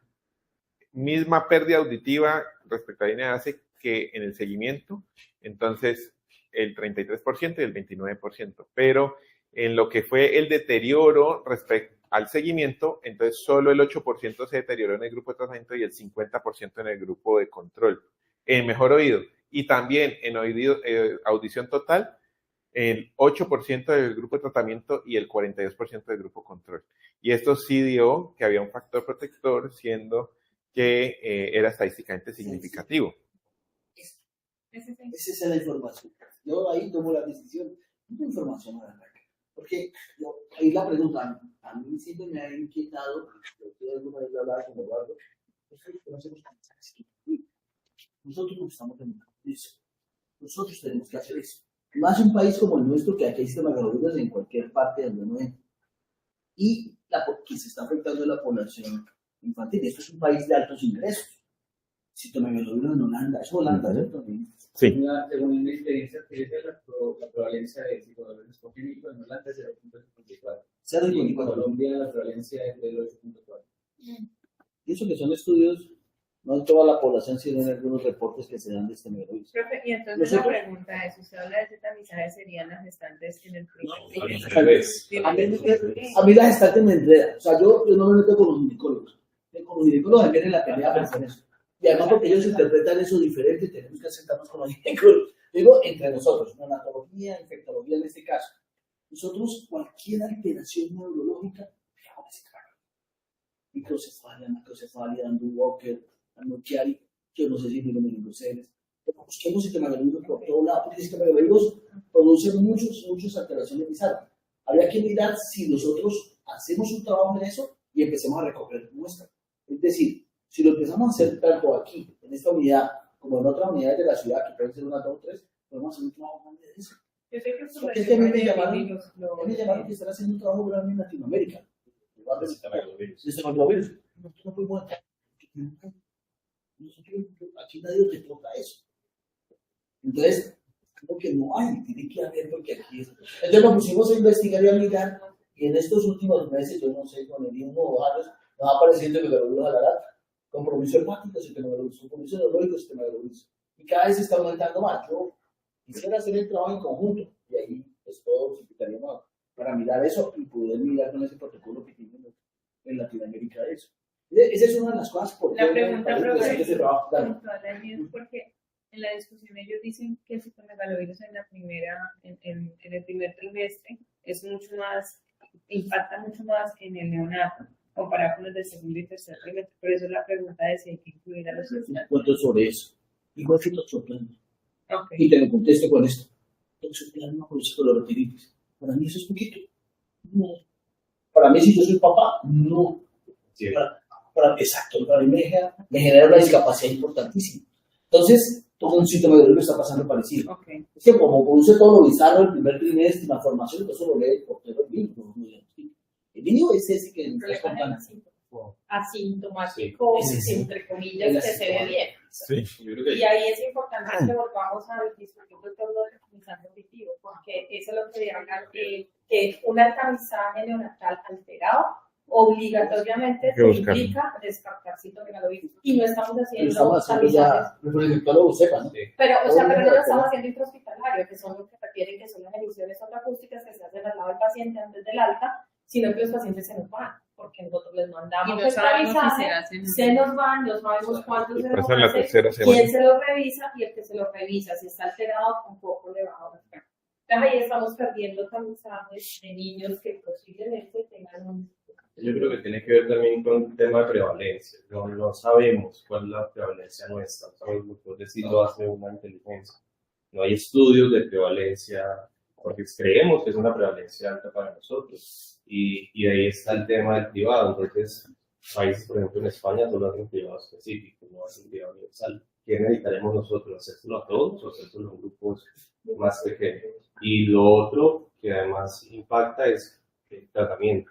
misma pérdida auditiva respecto a la línea de base que en el seguimiento, entonces el 33% y el 29%, pero en lo que fue el deterioro respecto al seguimiento, entonces solo el 8% se deterioró en el grupo de tratamiento y el 50% en el grupo de control, en mejor oído. Y también en audición total, el 8% del grupo de tratamiento y el 42% del grupo control. Y esto sí dio que había un factor protector, siendo que era estadísticamente significativo. Esa es la información. Yo ahí tomo la decisión. No tengo información a la verdad. Porque ahí la pregunta, a mí siempre me ha inquietado, yo alguna vez hablaba con Eduardo, nosotros no estamos en eso. Nosotros tenemos que hacer eso. Más un país como el nuestro, que aquí hay sistematologías en cualquier parte donde uno entra. Y que se está afectando a la población infantil. Esto es un país de altos ingresos. Citomegalovirus en Holanda, es Holanda, ¿cierto? Sí. Según mi experiencia, la prevalencia de citomegalovirus congénito en Holanda es 0.54. 0.54. Y en Colombia la prevalencia es del 8.4. Y eso que son estudios, no en toda la población, sino en algunos reportes que se dan de este megalovirus. Profe, y entonces la pregunta es, usted habla de tetamizaje, ¿serían las gestantes en el primer A mí la gestante me enreda. O sea, yo no me meto con los ginecólogos. Con los ginecólogos me viene la pelea por eso. Y además porque ellos interpretan eso diferente, tenemos que sentarnos con los ginecólogos. Digo, entre nosotros, neonatología, infectología en este caso. Nosotros, cualquier alteración neurológica, microcefalia, macrocefalia, Andrew Walker, Anochiari, yo no sé si tiene meningoceles. Busquemos citomegalovirus por todo lado, porque citomegalovirus produce muchas alteraciones bizarras. Habría que mirar si nosotros hacemos un trabajo en eso y empecemos a recoger muestras. Es decir, si lo empezamos a hacer tanto aquí, en esta unidad, como en otras unidades de la ciudad, que pueden ser una, dos o tres, podemos hacer un trabajo grande de eso. Yo sé que Porque es que a mí me llamaron que están haciendo un trabajo grande en Latinoamérica. Citomegalovirus. Nosotros no podemos estar. Aquí nadie te toca eso. Entonces, como que no hay, tiene que haber, porque aquí es. Entonces nos pusimos a investigar y a mirar, y en estos últimos meses, yo no sé, con el mismo Ojalá, nos va apareciendo que me a la lata. Compromiso hepático, compromiso neurológico, citomegalovirus. Y cada vez se está aumentando más. Yo quisiera hacer el trabajo en conjunto, y ahí pues todos invitaríamos para mirar eso y poder mirar con ese protocolo que tienen en Latinoamérica de eso. Esa es una de las cosas por la pregunta, profe, ese trabajo. es porque en la discusión ellos dicen que el citomegalovirus en el primer trimestre es mucho más, impacta mucho más en el neonato comparado con los del segundo y tercer trimestre. Por eso la pregunta es si hay que incluir a los estudiantes. ¿Cuánto sobre eso? Igual que los sorprende. Okay. Y te lo contesto con esto. Toxoplasma con clorotiritis. Para mí eso es poquito. No. Para mí, si yo soy papá, no. Sí. Exacto, para mí me genera una discapacidad importantísima. Entonces, todo un citomegalovirus está pasando parecido. Okay. Es que como produce todo lo bizarro el primer trimestre, la formación, eso lo lee el portero del niño. El niño es ese que nos está contando. Asintomático, Sí. entre comillas, que se ve bien. Sí. Y ahí es importante que volvamos a discutir todo lo del tamizaje auditivo, porque eso es lo que hablan, que un tamizaje neonatal alterado obligatoriamente implica descartar citomegalovirus. Y no estamos haciendo tamizajes. Por el infectólogo sepa, ¿no? Pero no lo estamos haciendo intrahospitalario, que son los que requieren, que son las emisiones acústicas que se hacen al lado del paciente antes del alta, sino que los pacientes se nos van, porque nosotros les mandamos el tamizaje, se nos van, no sabemos cuántos se nos van, quién se lo revisa, y el que se lo revisa, si está alterado, tampoco le va a afectar. Entonces ahí estamos perdiendo tamizajes de niños que posiblemente tengan un... Yo creo que tiene que ver también con el tema de prevalencia. No sabemos cuál es la prevalencia nuestra, no sabemos por decirlo hace una inteligencia. No hay estudios de prevalencia, porque creemos que es una prevalencia alta para nosotros. Y ahí está el tema del privado. Entonces, países, por ejemplo, en España solo hacen privado específico, no hacen privado universal. ¿qué necesitaremos nosotros? ¿Hacérselo a todos o hacérselo a grupos más pequeños? Y lo otro que además impacta es el tratamiento.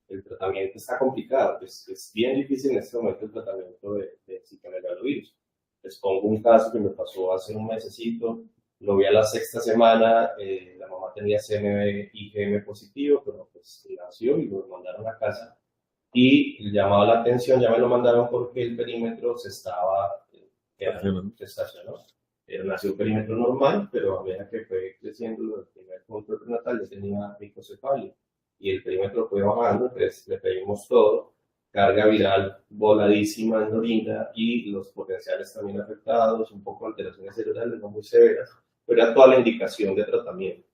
El tratamiento está complicado, es bien difícil en este momento el tratamiento de citomegalovirus. Les pongo un caso que me pasó hace un mesecito, lo vi a la 6ª semana, la mamá tenía CMV IgM positivo, pero pues nació y lo mandaron a casa. Y llamaba la atención, ya me lo mandaron porque el perímetro se estacionó. Nació un perímetro normal, pero a medida que fue creciendo el primer punto prenatal ya tenía microcefalia. Y el perímetro fue bajando, entonces le pedimos todo, carga viral voladísima en la orina y los potenciales también afectados, un poco alteraciones cerebrales no muy severas, pero era toda la indicación de tratamiento.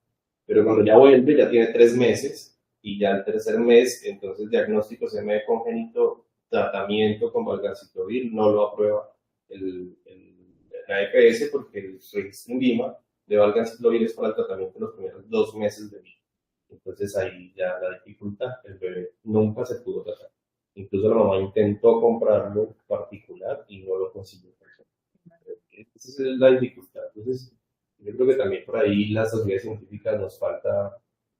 Pero cuando ya vuelve, ya tiene 3 meses, y ya el tercer mes, entonces diagnóstico CMV congénito, tratamiento con valganciclovir, no lo aprueba la EPS porque el registro INVIMA de valganciclovir es para el tratamiento de los primeros 2 meses de vida. Entonces ahí ya la dificultad, el bebé nunca se pudo tratar. Incluso la mamá intentó comprarlo particular y no lo consiguió. Esa es la dificultad. Entonces yo creo que también por ahí las sociedades científicas nos falta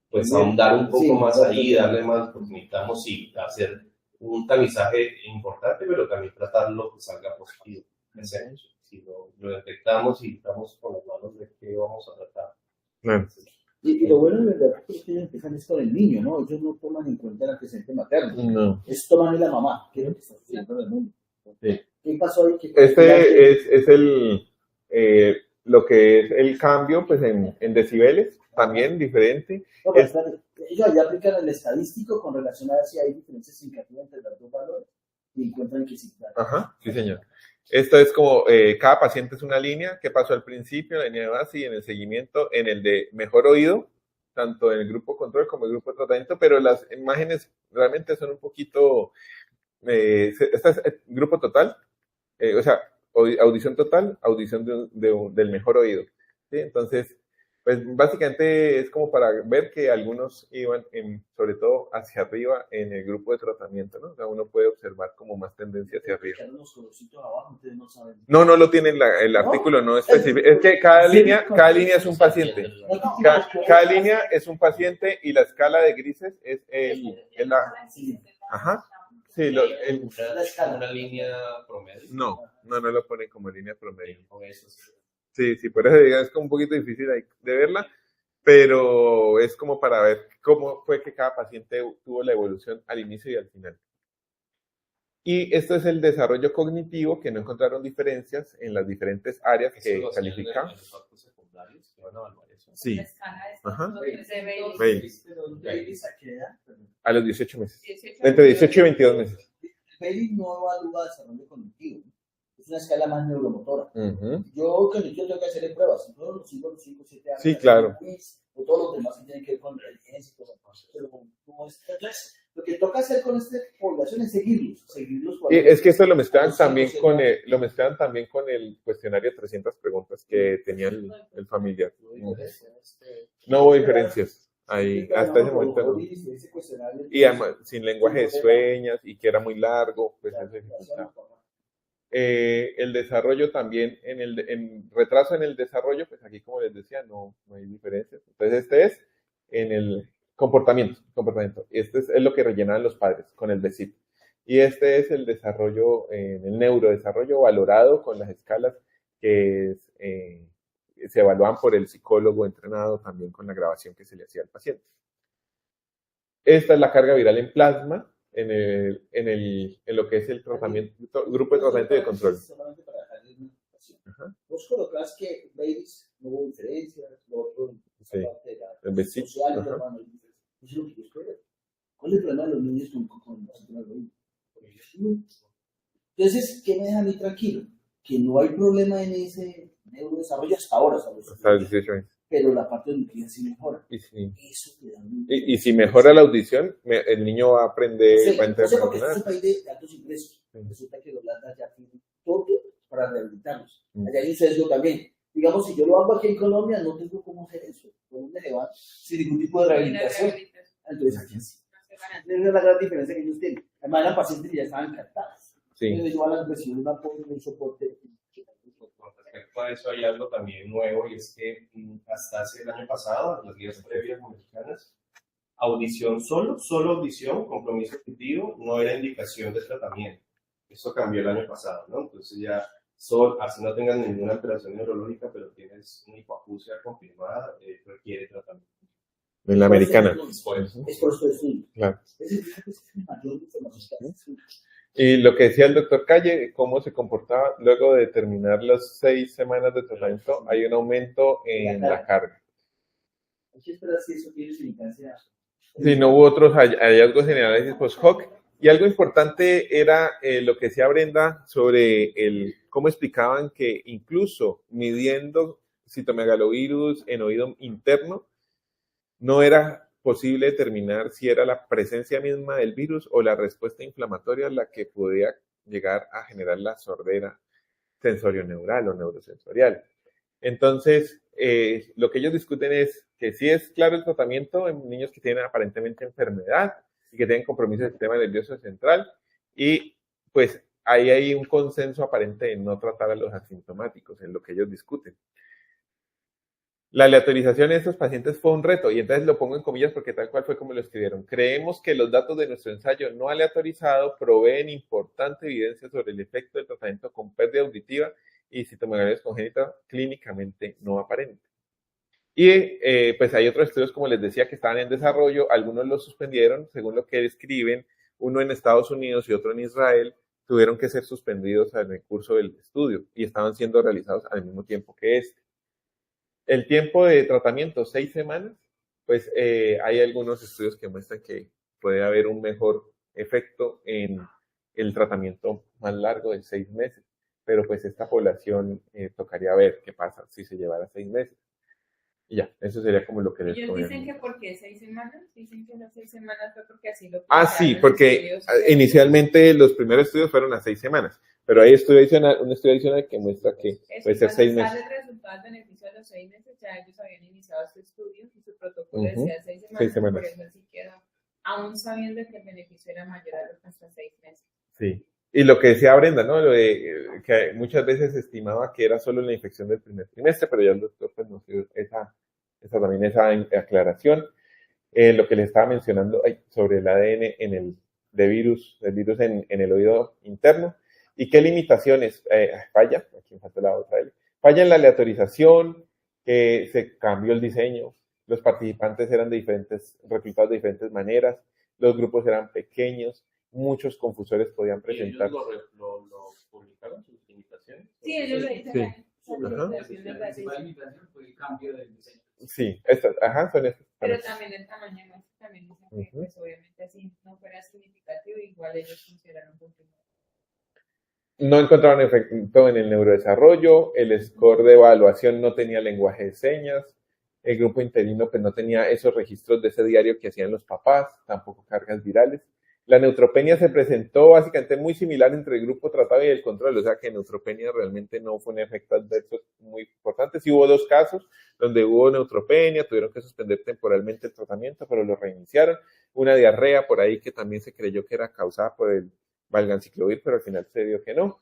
pues ahondar un poco más ahí, darle más, pues necesitamos sí hacer un tamizaje importante, pero también tratarlo que salga positivo. Si lo detectamos y estamos con las manos de qué vamos a tratar. Entonces, y lo bueno de verdad es que ellos empiezan es con el niño, ¿no? Ellos no toman en cuenta el antecedente materno. No. Es toman la mamá, que es lo que está sucediendo en el mundo. Sí. ¿Qué pasó ahí? Este es lo que es el cambio pues en decibeles, también diferente. No, pero espérate, ellos allá aplican el estadístico con relación a si hay diferencias significativas entre los dos valores y encuentran que sí. Claro. Ajá, sí señor. Esto es como cada paciente es una línea, qué pasó al principio, la línea de base y en el seguimiento, en el de mejor oído, tanto en el grupo control como el grupo de tratamiento, pero las imágenes realmente son un poquito, este es el grupo total, o sea, audición total, audición del mejor oído, ¿sí? Entonces, pues básicamente es como para ver que algunos iban sobre todo hacia arriba en el grupo de tratamiento, ¿no? O sea, uno puede observar como más tendencia hacia arriba. No lo tiene el artículo, no específico. Es que cada línea es un paciente. Cada línea es un paciente y la escala de grises es la... Ajá. Sí, una línea promedio. No lo ponen como línea promedio. Sí, por eso digo, es como un poquito difícil de verla, pero es como para ver cómo fue que cada paciente tuvo la evolución al inicio y al final. Y esto es el desarrollo cognitivo, que no encontraron diferencias en las diferentes áreas que califican. Sí. Ajá. A los 18 meses. Entre 18 y 22 meses. Bailey no evalúa desarrollo cognitivo. Es una escala más neuromotora. Yo tengo que hacer pruebas. Todos los 5, 7 años. Sí, claro. O todos los demás que tienen que ver con inteligencia y todo eso. Pero entonces, lo que toca hacer con esta población es seguirlos. Es que esto lo mezclan también con el cuestionario de 300 preguntas que tenía el familiar. No hubo diferencias ahí hasta ese momento. Y además, sin lenguaje de señas y que era muy largo, pues eso dificultaba. El desarrollo también, en retraso en el desarrollo, pues aquí como les decía, no hay diferencias. Entonces este es en el comportamiento. Este es lo que rellenan los padres con el DECIP. Y este es el desarrollo, el neurodesarrollo valorado con las escalas que se evalúan por el psicólogo entrenado, también con la grabación que se le hacía al paciente. Esta es la carga viral en plasma, en lo que es el tratamiento, grupo de tratamiento de control. Vos colocás que Bailey's no hubo diferencias, lo otro, sí, el BECIP. ¿Cuál es el problema de los niños con entonces, ¿qué me deja a mí tranquilo? Que no hay problema en ese neurodesarrollo hasta ahora, ¿sabes? Hasta los 18 años. Pero la parte auditiva sí mejora. Y si mejora la audición, el niño va a aprender, sí, va a entender. Porque es un país de altos ingresos. Resulta que Holanda ya tiene todo para rehabilitarlos. Allá hay un sesgo también. Digamos, si yo lo hago aquí en Colombia, no tengo cómo hacer eso. ¿Por dónde le va? Sin ningún tipo de rehabilitación. Entonces, aquí sí. Esa es la gran diferencia que ellos tienen. Además, las pacientes ya estaban encantadas. Sí. Entonces, igual han recibido un apoyo, un soporte. respecto a eso hay algo también nuevo y es que hasta hace el año pasado, en las guías previas americanas, audición solo audición, compromiso auditivo, no era indicación de tratamiento. Eso cambió el año pasado, ¿no? Entonces ya, así no tengas ninguna alteración neurológica, pero tienes una hipoacusia confirmada, requiere tratamiento. En la americana. Es por esto de estudio. Claro. Es mayor información. Y lo que decía el doctor Calle, cómo se comportaba luego de terminar las 6 semanas de tratamiento, hay un aumento en la carga. Hay que esperar si eso tiene significancia. Sí, no hubo otros hallazgos en análisis post-hoc. Y algo importante era lo que decía Brenda sobre cómo explicaban que incluso midiendo citomegalovirus en oído interno, no era posible determinar si era la presencia misma del virus o la respuesta inflamatoria la que podía llegar a generar la sordera sensorio-neural o neurosensorial. Entonces, lo que ellos discuten es que sí es claro el tratamiento en niños que tienen aparentemente enfermedad y que tienen compromiso del sistema nervioso central, y pues ahí hay un consenso aparente en no tratar a los asintomáticos, en lo que ellos discuten. La aleatorización de estos pacientes fue un reto, y entonces lo pongo en comillas porque tal cual fue como lo escribieron. Creemos que los datos de nuestro ensayo no aleatorizado proveen importante evidencia sobre el efecto del tratamiento con pérdida auditiva y citomegalovirus congénita clínicamente no aparente. Y pues hay otros estudios, como les decía, que estaban en desarrollo, algunos los suspendieron, según lo que describen, uno en Estados Unidos y otro en Israel, tuvieron que ser suspendidos en el curso del estudio y estaban siendo realizados al mismo tiempo que este. El tiempo de tratamiento, 6 semanas, pues hay algunos estudios que muestran que puede haber un mejor efecto en el tratamiento más largo de 6 meses, pero pues esta población tocaría ver qué pasa si se llevara 6 meses. Y ya, eso sería como lo que les Ellos dicen que ¿por qué 6 semanas? Dicen que las 6 semanas fue porque así lo sí, porque inicialmente los primeros estudios fueron a 6 semanas, pero hay un estudio adicional que muestra que puede ser 6 meses. Cuando sale el resultado del beneficio de los 6 meses, ya ellos habían iniciado este estudio y su protocolo decía 6 semanas, por eso así quedó, aún sabiendo que el beneficio era mayor a los hasta 6 meses. Sí. Y lo que decía Brenda, ¿no? Lo de que muchas veces se estimaba que era solo la infección del primer trimestre, pero ya el doctor pues, nos dio esa aclaración. Lo que les estaba mencionando sobre el ADN del virus en el oído interno. ¿Y qué limitaciones? Falla, aquí me falta la otra. Falla en la aleatorización, que se cambió el diseño, los participantes eran reclutados de diferentes maneras, los grupos eran pequeños, muchos confusores podían presentar. ¿Y ellos lo publicaron, sus limitaciones? Sí, ellos lo dicen. Sí. La principal limitación fue el cambio del diseño. Sí, son estas. Pero también el tamaño, ¿no? También dicen que pues, obviamente así no fuera significativo, igual ellos consideraron confirmado. No encontraron efecto en el neurodesarrollo, el score de evaluación no tenía lenguaje de señas, el grupo interino pues no tenía esos registros de ese diario que hacían los papás, tampoco cargas virales. La neutropenia se presentó básicamente muy similar entre el grupo tratado y el control, o sea que neutropenia realmente no fue un efecto adverso muy importante. Sí hubo 2 casos donde hubo neutropenia, tuvieron que suspender temporalmente el tratamiento, pero lo reiniciaron. Una diarrea por ahí que también se creyó que era causada por el valganciclovir, pero al final se vio que no.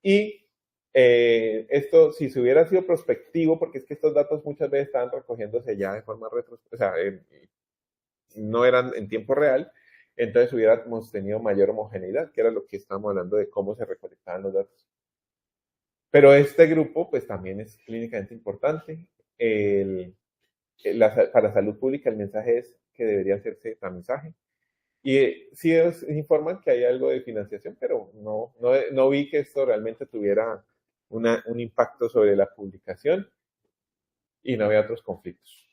Y esto, si se hubiera sido prospectivo, porque es que estos datos muchas veces estaban recogiéndose ya de forma retrospectiva, o sea, no eran en tiempo real, entonces hubiéramos tenido mayor homogeneidad, que era lo que estábamos hablando de cómo se recolectaban los datos. Pero este grupo, pues también es clínicamente importante. Para salud pública el mensaje es que debería hacerse tamizaje. Y sí informan que hay algo de financiación, pero no vi que esto realmente tuviera un impacto sobre la publicación y no había otros conflictos.